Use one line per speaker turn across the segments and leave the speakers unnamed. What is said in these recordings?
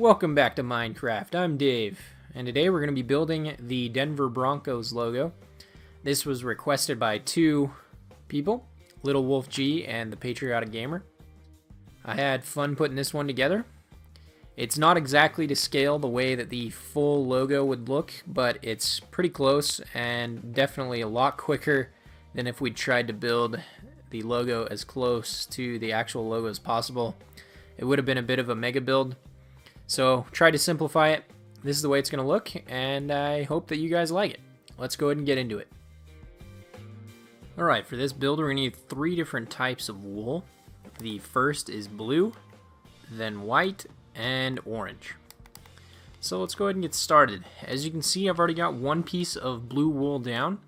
Welcome back to Minecraft. I'm Dave, and today we're going to be building the Denver Broncos logo. This was requested by two people, Little Wolf G and the Patriotic Gamer. I had fun putting this one together. It's not exactly to scale the way that the full logo would look, but it's pretty close and definitely a lot quicker than if we tried to build the logo as close to the actual logo as possible. It would have been a bit of a mega build. So try to simplify it. This is the way it's going to look, and I hope that you guys like it. Let's go ahead and get into it. Alright, for this build we're going to need three different types of wool. The first is blue, then white, and orange. So let's go ahead and get started. As you can see, I've already got one piece of blue wool down.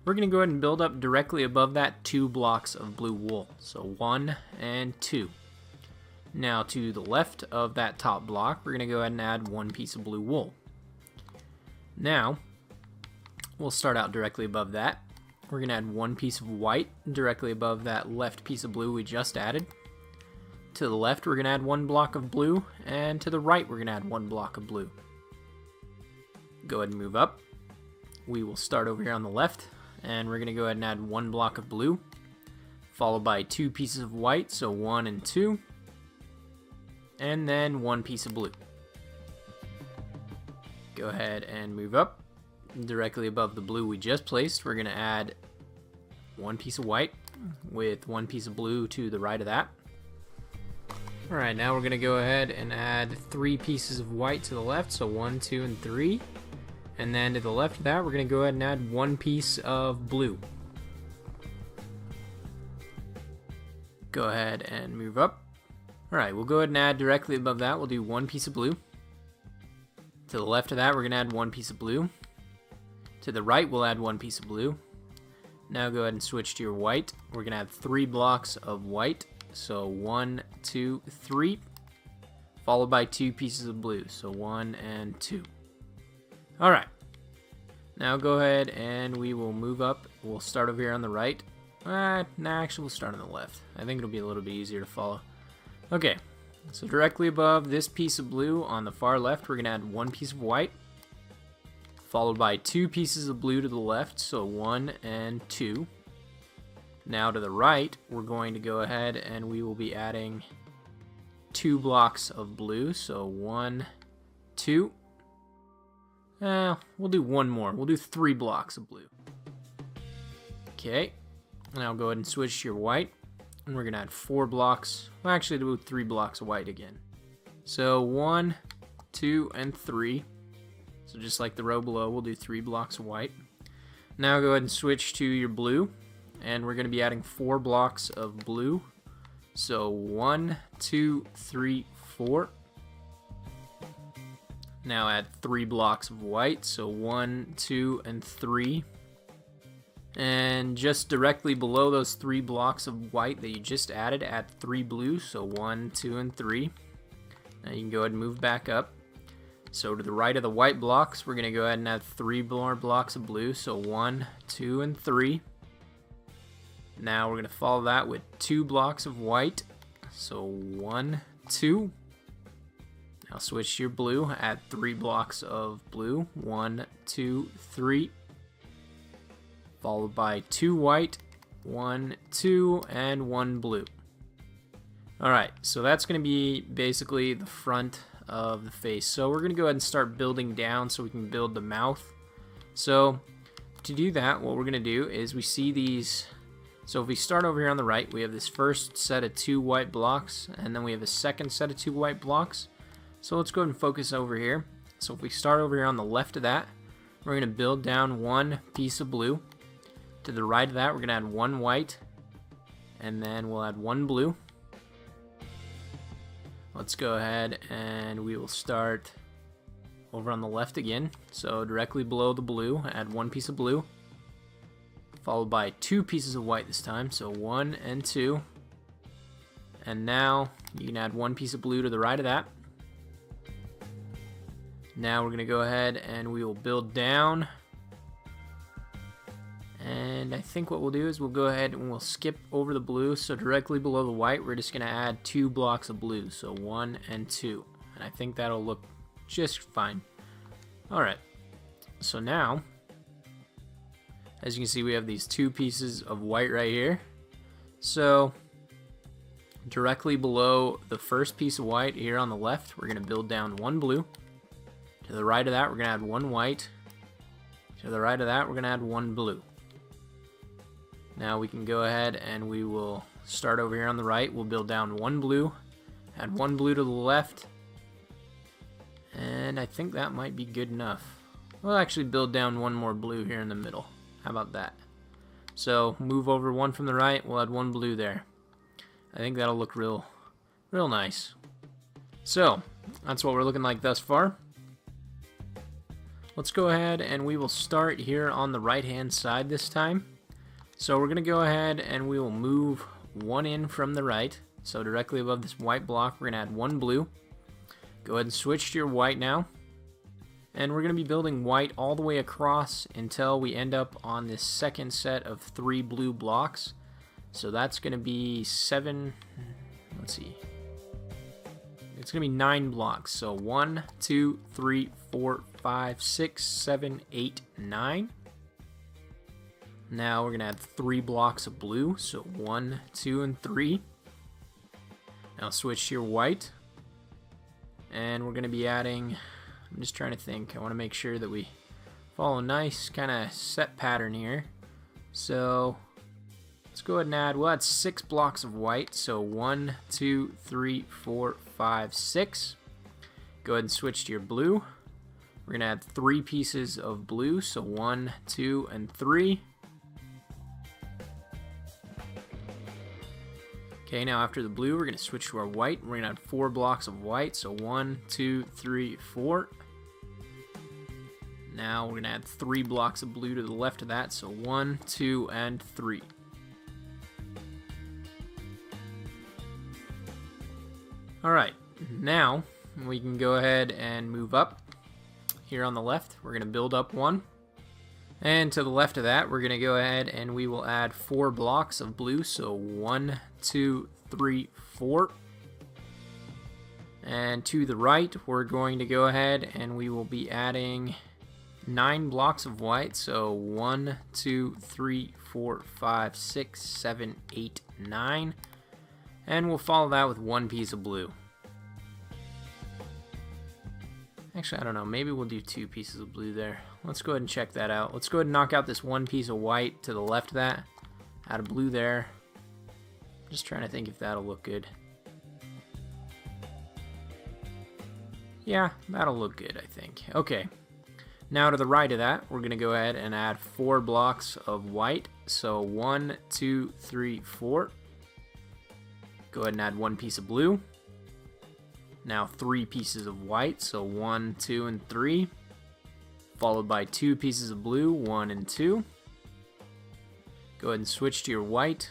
We're going to go ahead and build up directly above that 2 blocks of blue wool. So 1 and 2. Now to the left of that top block, we're going to go ahead and add one piece of blue wool. Now, we'll start out directly above that. We're going to add one piece of white directly above that left piece of blue we just added. To the left, we're going to add one block of blue, and to the right, we're going to add one block of blue. Go ahead and move up. We will start over here on the left, and we're going to go ahead and add one block of blue, followed by 2 pieces of white, so 1 and 2. And then one piece of blue. Go ahead and move up. Directly above the blue we just placed, we're going to add one piece of white with one piece of blue to the right of that. Alright, now we're going to go ahead and add 3 pieces of white to the left, so 1, 2, and 3. And then to the left of that, we're going to go ahead and add one piece of blue. Go ahead and move up. Alright, we'll go ahead and add directly above that, we'll do one piece of blue. To the left of that, we're going to add one piece of blue. To the right, we'll add one piece of blue. Now go ahead and switch to your white. We're going to add 3 blocks of white. So 1, 2, 3. Followed by 2 pieces of blue. So 1 and 2. Alright. Now go ahead and we will move up. We'll start over here on the right. Actually, we'll start on the left. I think it'll be a little bit easier to follow. Okay, so directly above this piece of blue on the far left, we're going to add one piece of white, followed by 2 pieces of blue to the left, so 1 and 2. Now to the right, we're going to go ahead and we will be adding 2 blocks of blue, so 1, 2. We'll do one more. We'll do 3 blocks of blue. Okay, now go ahead and switch to your white. And we're going to add 4 blocks. Well, actually, we'll do 3 blocks of white again. So 1, 2, and 3. So just like the row below, we'll do 3 blocks of white. Now go ahead and switch to your blue. And we're going to be adding 4 blocks of blue. So 1, 2, 3, 4. Now add 3 blocks of white. So 1, 2, and 3. And just directly below those 3 blocks of white that you just added, add 3 blue, so 1, 2, and 3. Now you can go ahead and move back up. So to the right of the white blocks, we're going to go ahead and add 3 more blocks of blue, so 1, 2, and 3. Now we're going to follow that with 2 blocks of white, so 1, 2. Now switch to your blue, add 3 blocks of blue, 1, 2, 3. Followed by 2 white, 1, 2, and 1 blue. Alright, so that's going to be basically the front of the face. So we're going to go ahead and start building down so we can build the mouth. So to do that, what we're going to do is we see these. So if we start over here on the right, we have this first set of 2 white blocks, and then we have a second set of 2 white blocks. So let's go ahead and focus over here. So if we start over here on the left of that, we're going to build down 1 piece of blue. To the right of that, we're going to add 1 white, and then we'll add 1 blue. Let's go ahead and we will start over on the left again. So directly below the blue, add 1 piece of blue, followed by 2 pieces of white this time, so 1 and 2. And now you can add 1 piece of blue to the right of that. Now we're going to go ahead and we will build down. And I think what we'll do is we'll go ahead and we'll skip over the blue. So directly below the white, we're just going to add 2 blocks of blue. So 1 and 2. and I think that'll look just fine. Alright, so now, as you can see, we have these 2 pieces of white right here. So directly below the first piece of white here on the left, we're going to build down 1 blue. To the right of that, we're going to add 1 white. To the right of that, we're going to add 1 blue. Now we can go ahead and we will start over here on the right. We'll build down 1 blue, add 1 blue to the left, and I think that might be good enough. We'll actually build down 1 more blue here in the middle. How about that? So move over 1 from the right, we'll add 1 blue there. I think that'll look real nice. So that's what we're looking like thus far. Let's go ahead and we will start here on the right hand side this time. So we're going to go ahead and we will move 1 in from the right. So directly above this white block, we're going to add 1 blue. Go ahead and switch to your white now. And we're going to be building white all the way across until we end up on this second set of 3 blue blocks. So that's going to be 7, let's see. It's going to be 9 blocks. So 1, 2, 3, 4, 5, 6, 7, 8, 9. Now we're going to add 3 blocks of blue. So 1, 2, and 3. Now switch to your white. And we're going to be adding, I'm just trying to think. I want to make sure that we follow a nice kind of set pattern here. So let's go ahead and add, we'll add 6 blocks of white. So 1, 2, 3, 4, 5, 6. Go ahead and switch to your blue. We're going to add 3 pieces of blue. So 1, 2, and 3. Okay, now after the blue, we're going to switch to our white. We're going to add 4 blocks of white. So 1, 2, 3, 4. Now we're going to add 3 blocks of blue to the left of that. So 1, 2, and 3. Alright, now we can go ahead and move up. Here on the left, we're going to build up 1. And to the left of that, we're going to go ahead and we will add 4 blocks of blue. So 1, 2, 3, 4. And to the right, we're going to go ahead and we will be adding 9 blocks of white. So 1, 2, 3, 4, 5, 6, 7, 8, 9. And we'll follow that with 1 piece of blue. Actually, I don't know. Maybe we'll do 2 pieces of blue there. Let's go ahead and check that out. Let's go ahead and knock out this 1 piece of white to the left of that. Add a blue there. Just trying to think if that'll look good. Yeah, that'll look good, I think. Okay. Now to the right of that, we're going to go ahead and add 4 blocks of white. So 1, 2, 3, 4. Go ahead and add 1 piece of blue. Now 3 pieces of white, so 1, 2, and 3. Followed by 2 pieces of blue, 1 and 2. Go ahead and switch to your white.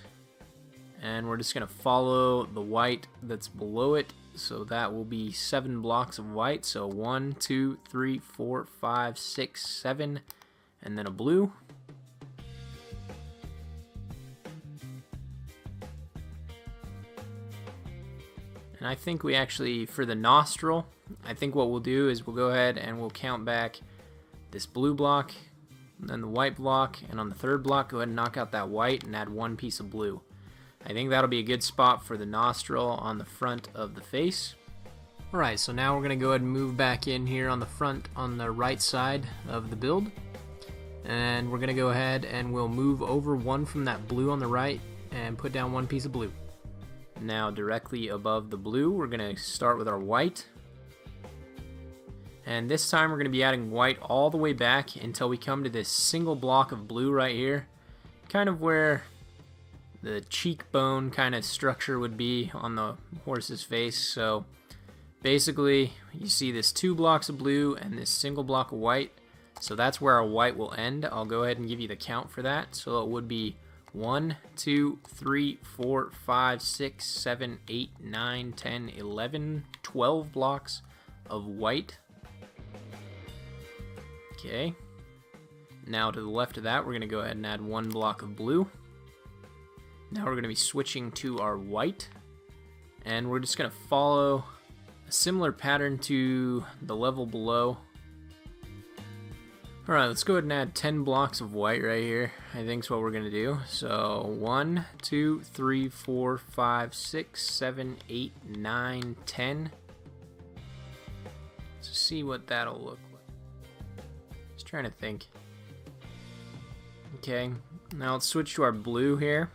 And we're just going to follow the white that's below it. So that will be 7 blocks of white. So 1, 2, 3, 4, 5, 6, 7. And then a blue. And I think we actually, for the nostril, I think what we'll do is we'll go ahead and we'll count back this blue block, and then the white block, and on the 3rd block, go ahead and knock out that white and add 1 piece of blue. I think that'll be a good spot for the nostril on the front of the face. Alright, so now we're going to go ahead and move back in here on the front, on the right side of the build. And we're going to go ahead and we'll move over 1 from that blue on the right and put down 1 piece of blue. Now directly above the blue, we're going to start with our white. And this time we're going to be adding white all the way back until we come to this single block of blue right here. Kind of where the cheekbone kind of structure would be on the horse's face. So basically you see this 2 blocks of blue and this single block of white. So that's where our white will end. I'll go ahead and give you the count for that. So it would be 1, 2, 3, 4, 5, 6, 7, 8, 9, 10, 11, 12 blocks of white. Okay. Now to the left of that, we're going to go ahead and add 1 block of blue. Now we're going to be switching to our white. And we're just going to follow a similar pattern to the level below. Alright, let's go ahead and add 10 blocks of white right here. I think is what we're going to do. So 1, 2, 3, 4, 5, 6, 7, 8, 9, 10. Let's see what that'll look like. Just trying to think. Okay, now let's switch to our blue here.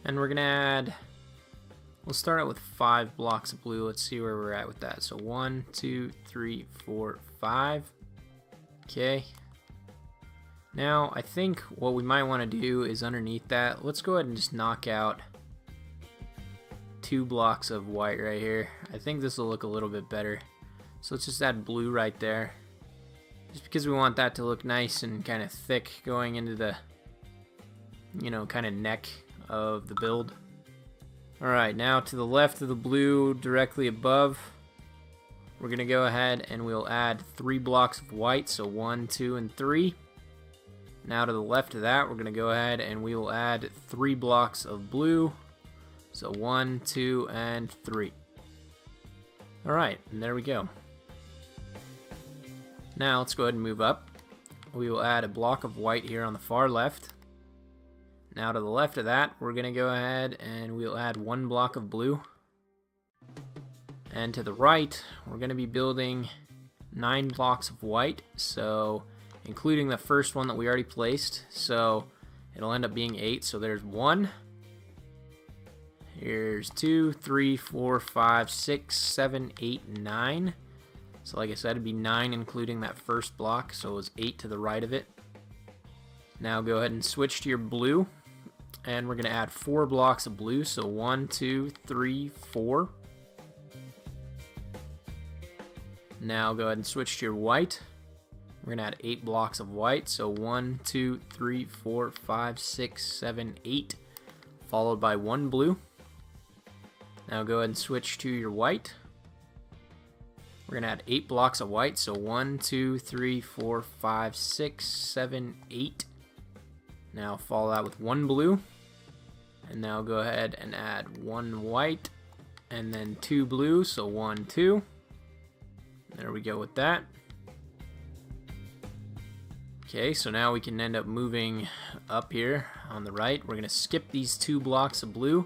And we're going to add, we'll start out with 5 blocks of blue. Let's see where we're at with that. So 1, 2, 3, 4, 5. Okay. Now, I think what we might want to do is underneath that, let's go ahead and just knock out 2 blocks of white right here. I think this will look a little bit better. So let's just add blue right there. Just because we want that to look nice and kind of thick going into the, you know, kind of neck of the build. Alright, now to the left of the blue, directly above, we're going to go ahead and we'll add 3 blocks of white, so 1, 2, and 3. Now to the left of that, we're going to go ahead and we will add 3 blocks of blue, so 1, 2, and 3. Alright, and there we go. Now let's go ahead and move up. We will add a block of white here on the far left. Now to the left of that, we're going to go ahead and we'll add 1 block of blue. And to the right, we're going to be building 9 blocks of white, so including the first one that we already placed, so it'll end up being 8. So there's 1, here's 2, 3, 4, 5, 6, 7, 8, 9. So like I said, it'd be 9 including that first block, so it was 8 to the right of it. Now go ahead and switch to your blue, and we're going to add 4 blocks of blue, so 1, 2, 3, 4. Now go ahead and switch to your white. We're going to add 8 blocks of white, so 1, 2, 3, 4, 5, 6, 7, 8, followed by 1 blue. Now go ahead and switch to your white. We're going to add 8 blocks of white, so 1, 2, 3, 4, 5, 6, 7, 8. Now follow that with 1 blue. And now go ahead and add 1 white, and then 2 blue, so 1, 2. There we go with that. Okay, so now we can end up moving up here on the right. We're going to skip these 2 blocks of blue.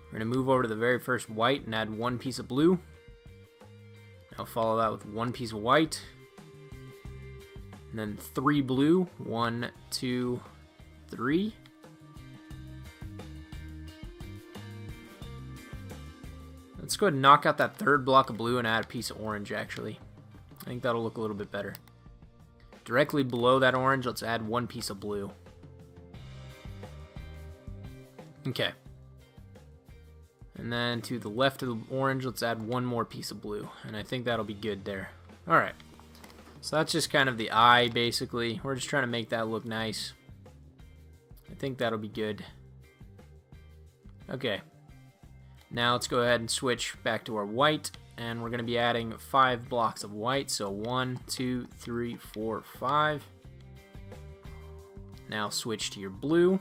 We're going to move over to the very first white and add 1 piece of blue. Now follow that with 1 piece of white. And then 3 blue. 1, 2, 3. Let's go ahead and knock out that 3rd block of blue and add a piece of orange, actually. I think that'll look a little bit better. Directly below that orange, let's add 1 piece of blue. Okay. And then to the left of the orange, let's add 1 more piece of blue. And I think that'll be good there. Alright. So that's just kind of the eye, basically. We're just trying to make that look nice. I think that'll be good. Okay. Now let's go ahead and switch back to our white, and we're going to be adding 5 blocks of white, so 1, 2, 3, 4, 5. Now switch to your blue.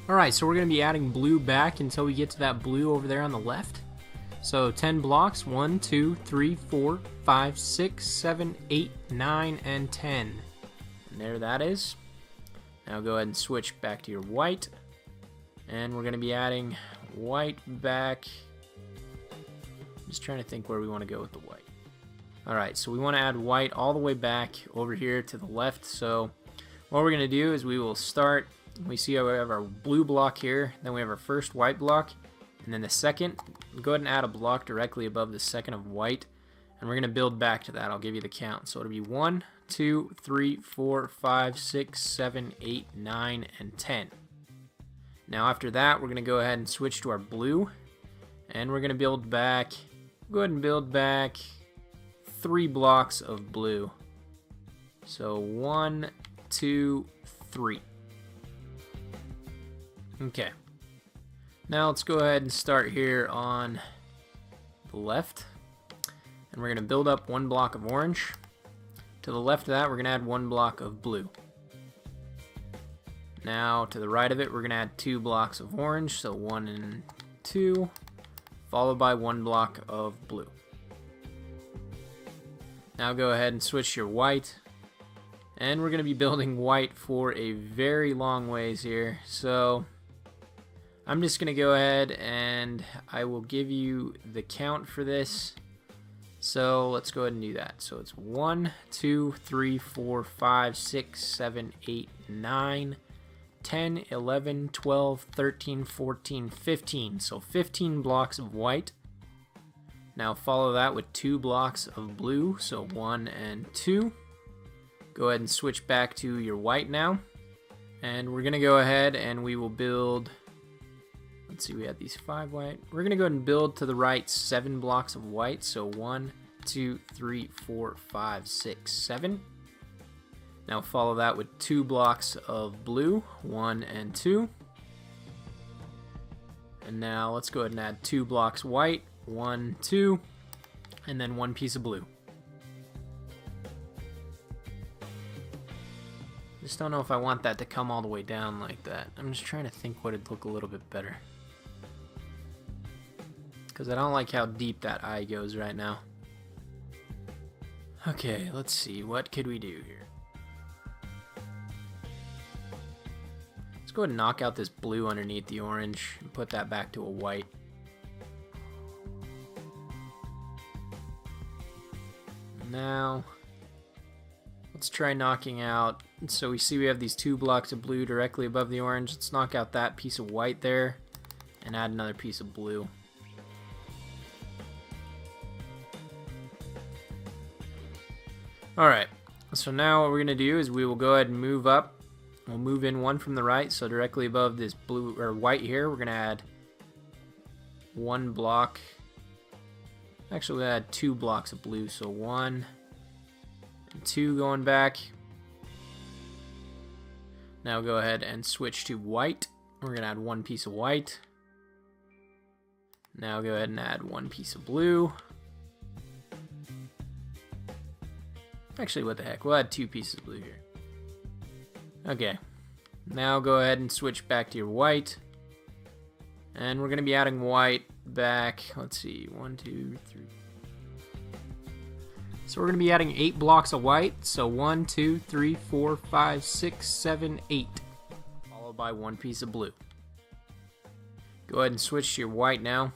Alright, so we're going to be adding blue back until we get to that blue over there on the left. So 10 blocks, 1, 2, 3, 4, 5, 6, 7, 8, 9, and 10. And there that is. Now go ahead and switch back to your white. And we're going to be adding white back. Just trying to think where we want to go with the white. Alright, so we want to add white all the way back over here to the left. So what we're going to do is we will start, we see how we have our blue block here, then we have our first white block, and then the second. Go ahead and add a block directly above the second of white, and we're going to build back to that. I'll give you the count. So it'll be 1, 2, 3, 4, 5, 6, 7, 8, 9, and 10. Now after that, we're going to go ahead and switch to our blue, and we're going to build back, go ahead and build back 3 blocks of blue. So 1, 2, 3. Okay. Now let's go ahead and start here on the left, and we're going to build up 1 block of orange. To the left of that, we're going to add 1 block of blue. Now to the right of it, we're going to add 2 blocks of orange, so 1 and 2, followed by 1 block of blue. Now go ahead and switch your white. And we're going to be building white for a very long ways here. So I'm just going to go ahead and I will give you the count for this. So let's go ahead and do that. So it's 1, 2, 3, 4, 5, 6, 7, 8, 9, 10, 11, 12, 13, 14, 15. So 15 blocks of white. Now follow that with 2 blocks of blue. So 1 and 2. Go ahead and switch back to your white now. And we're going to go ahead and we will build, let's see, we had these 5 white. We're going to go ahead and build to the right 7 blocks of white. So 1, 2, 3, 4, 5, 6, 7. Now follow that with 2 blocks of blue, 1 and 2. And now let's go ahead and add 2 blocks white, 1, 2, and then 1 piece of blue. Just don't know if I want that to come all the way down like that. I'm just trying to think what it'd look a little bit better. Because I don't like how deep that eye goes right now. Okay, let's see. What could we do here? Let's go ahead and knock out this blue underneath the orange and put that back to a white. Now, let's try knocking out. So we see we have these 2 blocks of blue directly above the orange. Let's knock out that piece of white there and add another piece of blue. Alright, so now what we're going to do is we will go ahead and move up. We'll move in 1 from the right, so directly above this blue or white here, we're going to add 1 block. Actually, we'll add 2 blocks of blue, so 1 and 2 going back. Now go ahead and switch to white. We're going to add 1 piece of white. Now go ahead and add 1 piece of blue. Actually, what the heck? We'll add 2 pieces of blue here. Okay. Now go ahead and switch back to your white. And we're going to be adding white back. Let's see. 1, 2, 3. So we're going to be adding 8 blocks of white. So 1, 2, 3, 4, 5, 6, 7, 8. Followed by 1 piece of blue. Go ahead and switch to your white now.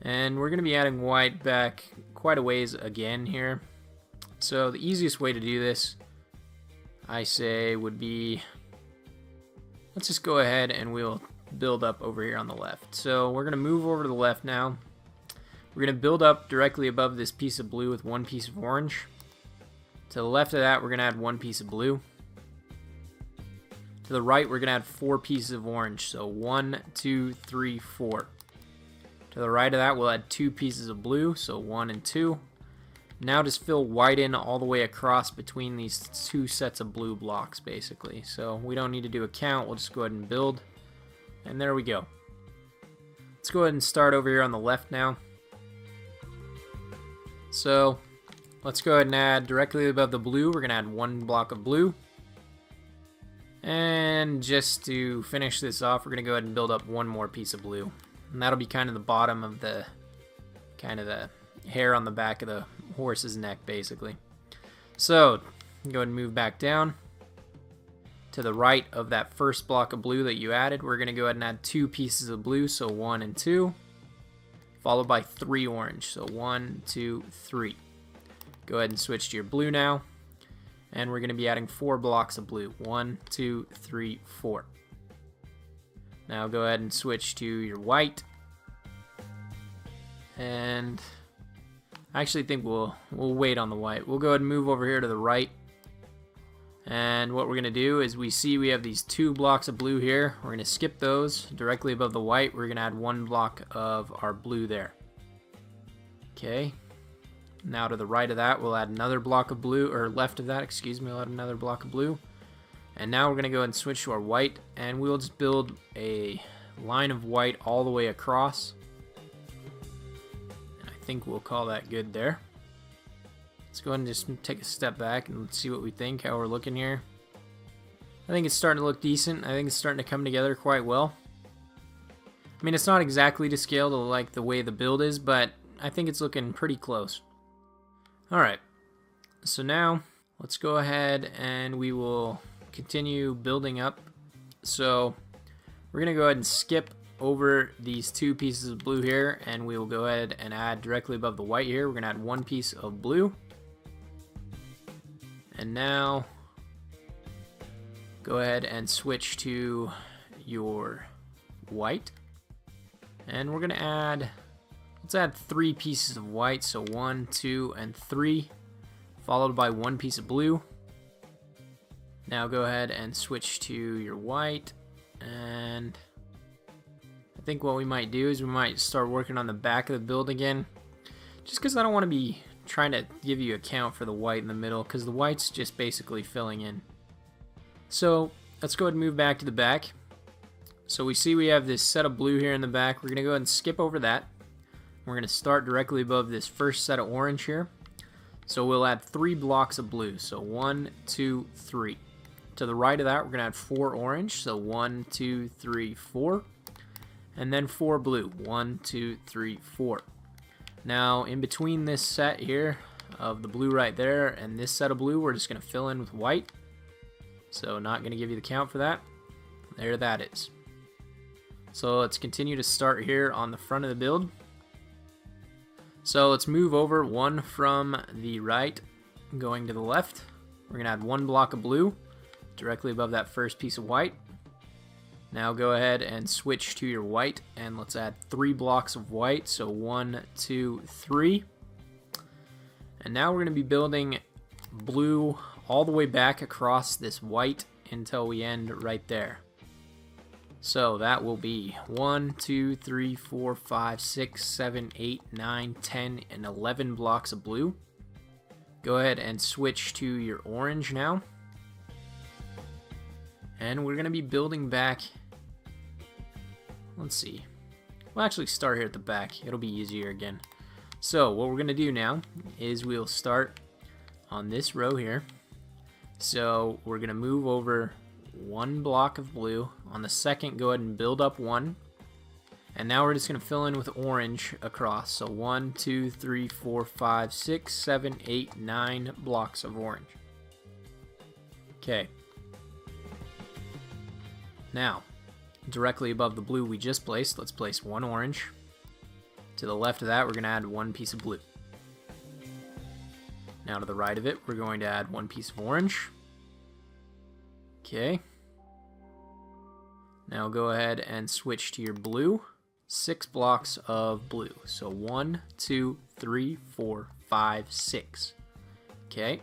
And we're going to be adding white back quite a ways again here. So the easiest way to do this, I say, would be, let's just go ahead and we'll build up over here on the left. So we're going to move over to the left now. We're going to build up directly above this piece of blue with 1 piece of orange. To the left of that, we're going to add 1 piece of blue. To the right, we're going to add 4 pieces of orange. So 1, 2, 3, 4. To the right of that, we'll add 2 pieces of blue. So 1 and 2. Now just fill white in all the way across between these 2 sets of blue blocks, basically. So we don't need to do a count. We'll just go ahead and build. And there we go. Let's go ahead and start over here on the left now. So let's go ahead and add directly above the blue. We're going to add 1 block of blue. And just to finish this off, we're going to go ahead and build up 1 more piece of blue. And that'll be kind of the bottom of the hair on the back of the horse's neck, basically. So go ahead and move back down. To the right of that first block of blue that you added, we're going to go ahead and add 2 pieces of blue, so 1 and 2, followed by 3 orange, so 1, 2, 3. Go ahead and switch to your blue now, and we're going to be adding 4 blocks of blue, 1, 2, 3, 4. Now go ahead and switch to your white, and I actually think we'll wait on the white. We'll go ahead and move over here to the right. And what we're going to do is we see we have these 2 blocks of blue here. We're going to skip those. Directly above the white, we're going to add 1 block of our blue there. Okay. Now to the right of that, we'll add another block of blue, or left of that, excuse me, we'll add another block of blue. And now we're going to go ahead and switch to our white, and we'll just build a line of white all the way across. And I think we'll call that good there. Let's go ahead and just take a step back and see what we think, how we're looking here. I think it's starting to look decent. I think it's starting to come together quite well. I mean, it's not exactly to scale to like the way the build is, but I think it's looking pretty close. Alright, so now let's go ahead and we will continue building up. So we're going to go ahead and skip over these two pieces of blue here, and we will go ahead and add directly above the white here. We're going to add one piece of blue. And now go ahead and switch to your white. And we're going to add, let's add 3 pieces of white. So 1, 2, and 3, followed by 1 piece of blue. Now go ahead and switch to your white. And I think what we might do is we might start working on the back of the build again. Just because I don't want to be trying to give you a count for the white in the middle, because the white's just basically filling in. So let's go ahead and move back to the back. So we see we have this set of blue here in the back. We're going to go ahead and skip over that. We're going to start directly above this first set of orange here. So we'll add 3 blocks of blue. So 1, 2, 3. To the right of that, we're going to add 4 orange. So 1, 2, 3, 4. And then 4 blue. 1, 2, 3, 4. Now, in between this set here of the blue right there and this set of blue, we're just going to fill in with white. So not going to give you the count for that. There that is. So let's continue to start here on the front of the build. So let's move over 1 from the right going to the left. We're going to add 1 block of blue directly above that first piece of white. Now go ahead and switch to your white, and let's add 3 blocks of white. So 1, 2, 3. And now we're going to be building blue all the way back across this white until we end right there. So that will be 1, 2, 3, 4, 5, 6, 7, 8, 9, 10, and 11 blocks of blue. Go ahead and switch to your orange now. And we're going to be building back. Let's see. We'll actually start here at the back. It'll be easier again. So what we're going to do now is we'll start on this row here. So we're going to move over 1 block of blue. On the second, go ahead and build up 1. And now we're just going to fill in with orange across. So 1, 2, 3, 4, 5, 6, 7, 8, 9 blocks of orange. Okay. Now, directly above the blue we just placed, let's place 1 orange. To the left of that, we're going to add 1 piece of blue. Now to the right of it, we're going to add 1 piece of orange. Okay. Now go ahead and switch to your blue. 6 blocks of blue. So 1, 2, 3, 4, 5, 6. Okay.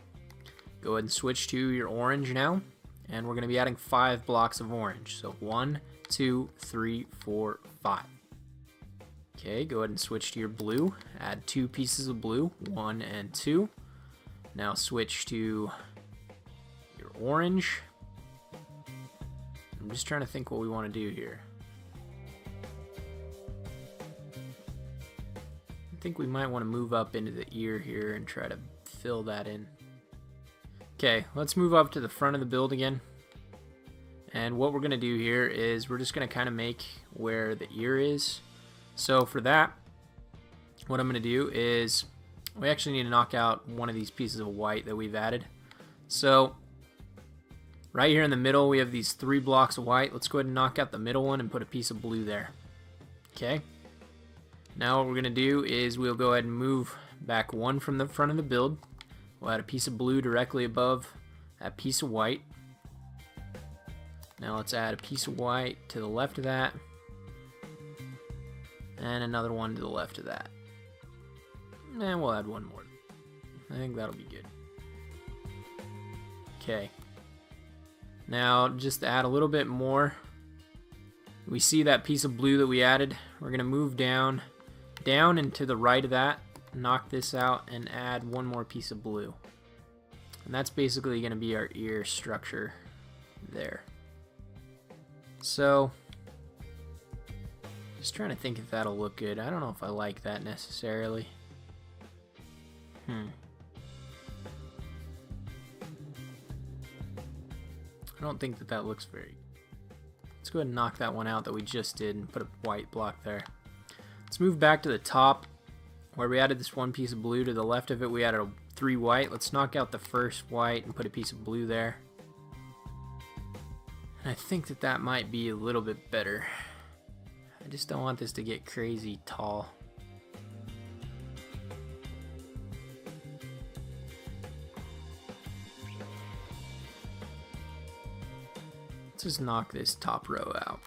Go ahead and switch to your orange now. And we're going to be adding 5 blocks of orange. So 1, 2, 3, 4, 5. Okay, go ahead and switch to your blue. Add 2 pieces of blue, 1 and 2. Now switch to your orange. I'm just trying to think what we want to do here. I think we might want to move up into the ear here and try to fill that in. Okay, let's move up to the front of the build again. And what we're going to do here is we're just going to kind of make where the ear is. So for that, what I'm going to do is we actually need to knock out one of these pieces of white that we've added. So right here in the middle, we have these 3 blocks of white. Let's go ahead and knock out the middle one and put a piece of blue there. Okay. Now what we're going to do is we'll go ahead and move back 1 from the front of the build. We'll add a piece of blue directly above that piece of white. Now let's add a piece of white to the left of that. And another one to the left of that. And we'll add 1 more. I think that'll be good. Okay. Now just to add a little bit more. We see that piece of blue that we added. We're going to move down and to the right of that. Knock this out and add 1 more piece of blue. And that's basically going to be our ear structure there. So just trying to think if that'll look good. I don't know if I like that necessarily. I don't think that looks very Let's go ahead and knock that one out that we just did and put a white block there. Let's move back to the top where we added this one piece of blue. To the left of it we added 3 white. Let's knock out the first white and put a piece of blue there. And I think that that might be a little bit better. I just don't want this to get crazy tall. Let's just knock this top row out.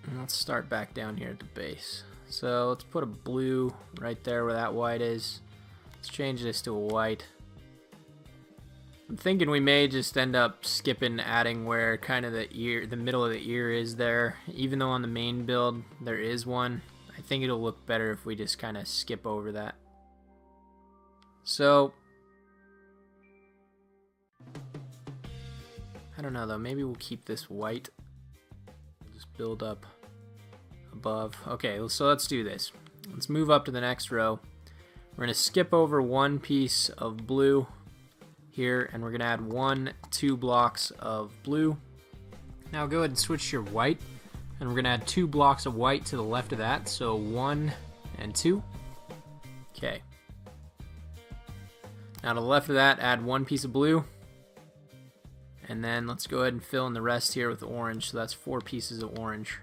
And let's start back down here at the base. So let's put a blue right there where that white is. Let's change this to a white. I'm thinking we may just end up skipping adding where kind of the middle of the ear is there. Even though on the main build there is one, I think it'll look better if we just kind of skip over that. So I don't know though, maybe we'll keep this white. Just build up above. Okay, so let's do this. Let's move up to the next row. We're going to skip over one piece of blue here, and we're going to add 2 blocks of blue. Now go ahead and switch to your white, and we're going to add 2 blocks of white to the left of that, so 1 and 2. Okay. Now to the left of that, add 1 piece of blue. And then let's go ahead and fill in the rest here with orange. So that's 4 pieces of orange.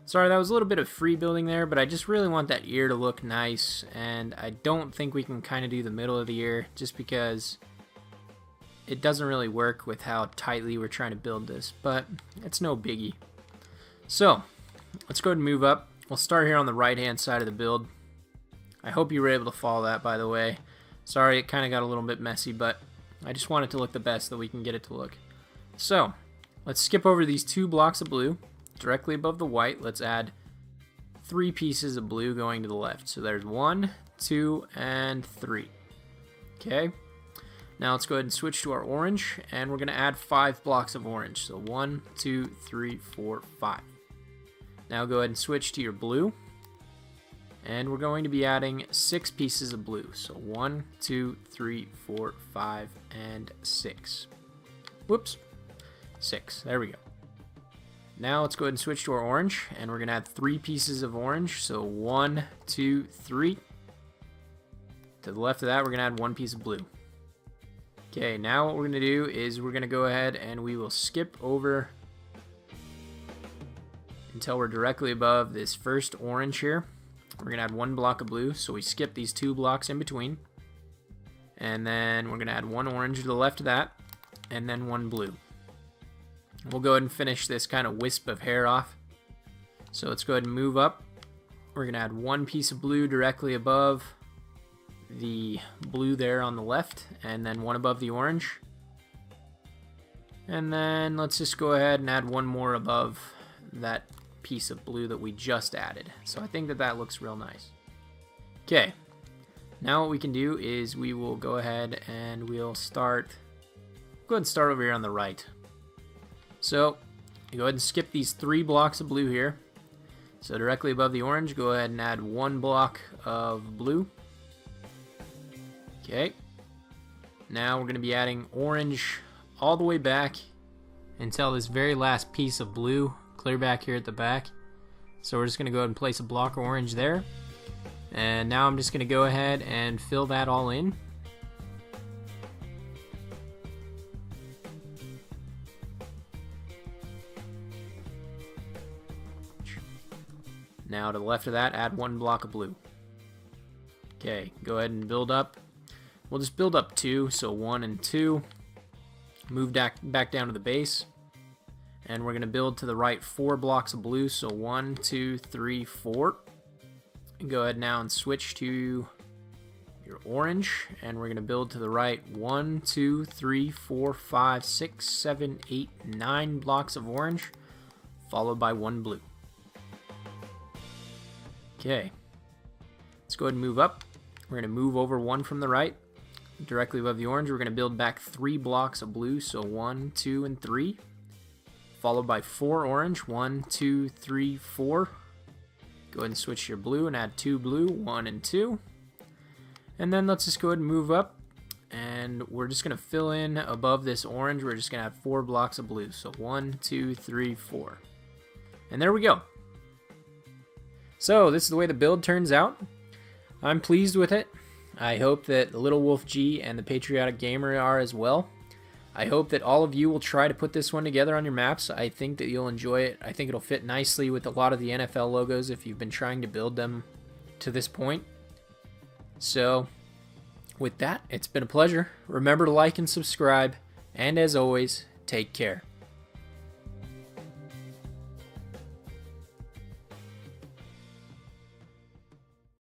Sorry, that was a little bit of free building there, but I just really want that ear to look nice. And I don't think we can kind of do the middle of the ear just because it doesn't really work with how tightly we're trying to build this. But it's no biggie. So let's go ahead and move up. We'll start here on the right hand side of the build. I hope you were able to follow that, by the way. Sorry, it kind of got a little bit messy, but I just want it to look the best that we can get it to look. So let's skip over these 2 blocks of blue directly above the white. Let's add 3 pieces of blue going to the left. So there's 1, 2, and 3. Okay. Now let's go ahead and switch to our orange, and we're going to add 5 blocks of orange. So 1, 2, 3, 4, 5. Now go ahead and switch to your blue, and we're going to be adding 6 pieces of blue. So 1, 2, 3, 4, 5, and 6. Whoops. 6. There we go. Now let's go ahead and switch to our orange, and we're going to add 3 pieces of orange. So 1, 2, 3. To the left of that, we're going to add 1 piece of blue. Okay, now what we're going to do is we're going to go ahead and we will skip over until we're directly above this first orange here. We're going to add 1 block of blue, so we skip these 2 blocks in between. And then we're going to add 1 orange to the left of that, and then 1 blue. We'll go ahead and finish this kind of wisp of hair off. So let's go ahead and move up. We're going to add 1 piece of blue directly above the blue there on the left, and then 1 above the orange. And then let's just go ahead and add 1 more above that piece of blue that we just added. So I think that that looks real nice. Okay, now what we can do is we will go ahead and we'll start over here on the right. So you go ahead and skip these 3 blocks of blue here. So directly above the orange, go ahead and add 1 block of blue. Okay, now we're going to be adding orange all the way back until this very last piece of blue, clear back here at the back. So we're just going to go ahead and place a block of orange there. And now I'm just going to go ahead and fill that all in. Now to the left of that, add 1 block of blue. Okay, go ahead and build up. We'll just build up 2, so 1 and 2. Move back down to the base. And we're going to build to the right 4 blocks of blue, so 1, 2, 3, 4. And go ahead now and switch to your orange. And we're going to build to the right 1, 2, 3, 4, 5, 6, 7, 8, 9 blocks of orange, followed by 1 blue. Okay, let's go ahead and move up. We're going to move over 1 from the right. Directly above the orange, we're going to build back 3 blocks of blue, so 1, 2, and 3. Followed by 4 orange, 1, 2, 3, 4. Go ahead and switch to your blue and add 2 blue, 1 and 2. And then let's just go ahead and move up. And we're just going to fill in above this orange, we're just going to add 4 blocks of blue. So 1, 2, 3, 4. And there we go. So this is the way the build turns out. I'm pleased with it. I hope that Little Wolf G and the Patriotic Gamer are as well. I hope that all of you will try to put this one together on your maps. I think that you'll enjoy it. I think it'll fit nicely with a lot of the NFL logos if you've been trying to build them to this point. So with that, it's been a pleasure. Remember to like and subscribe, and as always, take care.